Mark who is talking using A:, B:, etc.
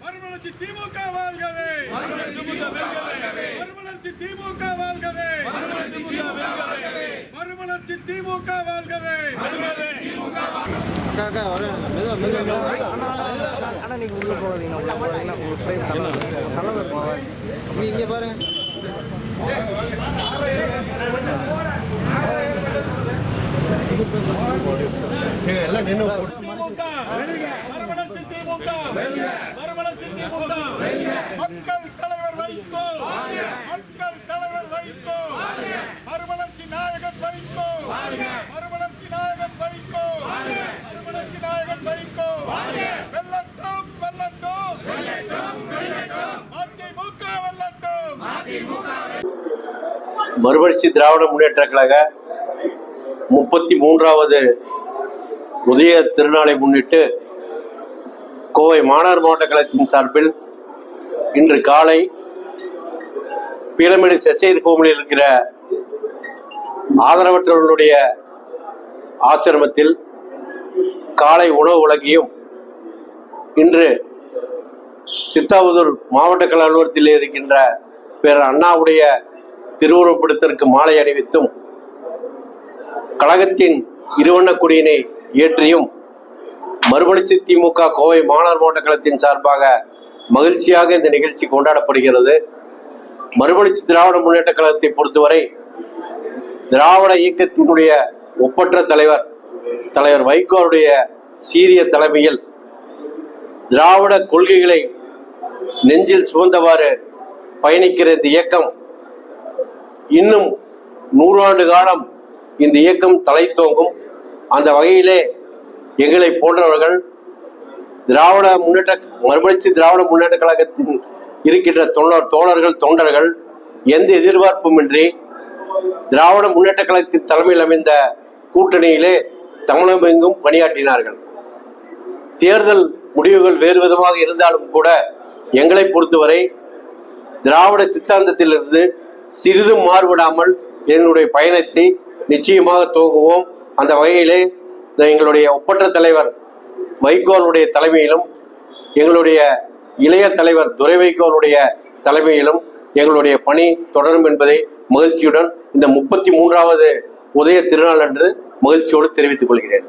A: மறுமலர்ச்சி திமுக வாழ்கவே, மறுமலர்ச்சி திமுக வாழ்கவே, மறுமலர்ச்சி திமுக வாழ்கவே.
B: நீங்க உள்ள போவீங்க, இங்க பாருங்க.
A: மக்கள் தலைவர் வைகோ, மக்கள் தலைவர் வைகோ, மறுமலர்ச்சி நாயகன் வைகோ, மறுமலர்ச்சி நாயகன் வைகோ, மறுமலர்ச்சி நாயகன் வைகோ. வெல்லட்டும் வெல்லட்டும் அதிமுக வெல்லட்டும்.
C: மறுமலர்ச்சி திராவிட முன்னேற்ற கழக 33வது உதய திருநாளை முன்னிட்டு கோவை மாநகர் மாவட்ட கழகத்தின் சார்பில் இன்று காலை பீளமேடு செசையர் கோவிலில் இருக்கிற ஆதரவற்றவர்களுடைய ஆசிரமத்தில் காலை உணவு வழங்கியும், இன்று சித்தாபுதூர் மாவட்ட கழக அலுவலகத்தில் இருக்கின்ற பேரர் அண்ணாவுடைய திருவுருவப்படத்திற்கு மாலை அணிவித்தும் கழகத்தின் இருவண்ண கொடியினை ஏற்றியும் மறுமலர்ச்சி திமுக கோவை மாநகர் மாவட்ட கழகத்தின் சார்பாக மகிழ்ச்சியாக இந்த நிகழ்ச்சி கொண்டாடப்படுகிறது. மறுமலர்ச்சி திராவிட முன்னேற்ற கழகத்தை பொறுத்தவரை திராவிட இயக்கத்தினுடைய ஒப்பற்ற தலைவர் வைகோவுடைய சீரிய தலைமையில் திராவிட கொள்கைகளை நெஞ்சில் சுமந்தவாறு பயணிக்கிற இந்த இயக்கம் இன்னும் 100 ஆண்டு காலம் இந்த இயக்கம் தழைத்தோங்கும். அந்த வகையிலே எங்களை போன்றவர்கள் மறுமலர்ச்சி திராவிட முன்னேற்ற கழகத்தின் இருக்கின்ற தொண்டர்கள் எந்த எதிர்பார்ப்புமின்றி திராவிட முன்னேற்ற கழகத்தின் தலைமையில் அமைந்த கூட்டணியிலே தமிழகம் எங்கும் பணியாற்றினார்கள். தேர்தல் முடிவுகள் வேறு விதமாக இருந்தாலும் கூட எங்களை பொறுத்தவரை திராவிட சித்தாந்தத்திலிருந்து சிறிதும் மாறுபடாமல் எங்களுடைய பயணத்தை நிச்சயமாக துவங்குவோம். அந்த வகையிலே எங்களுடைய ஒப்பற்ற தலைவர் வைகோவுடைய தலைமையிலும் எங்களுடைய இளைய தலைவர் துரை வைகோவுடைய தலைமையிலும் எங்களுடைய பணி தொடரும் என்பதை மகிழ்ச்சியுடன் இந்த 33வது உதய திருநாள் அன்று மகிழ்ச்சியோடு தெரிவித்துக் கொள்கிறேன்.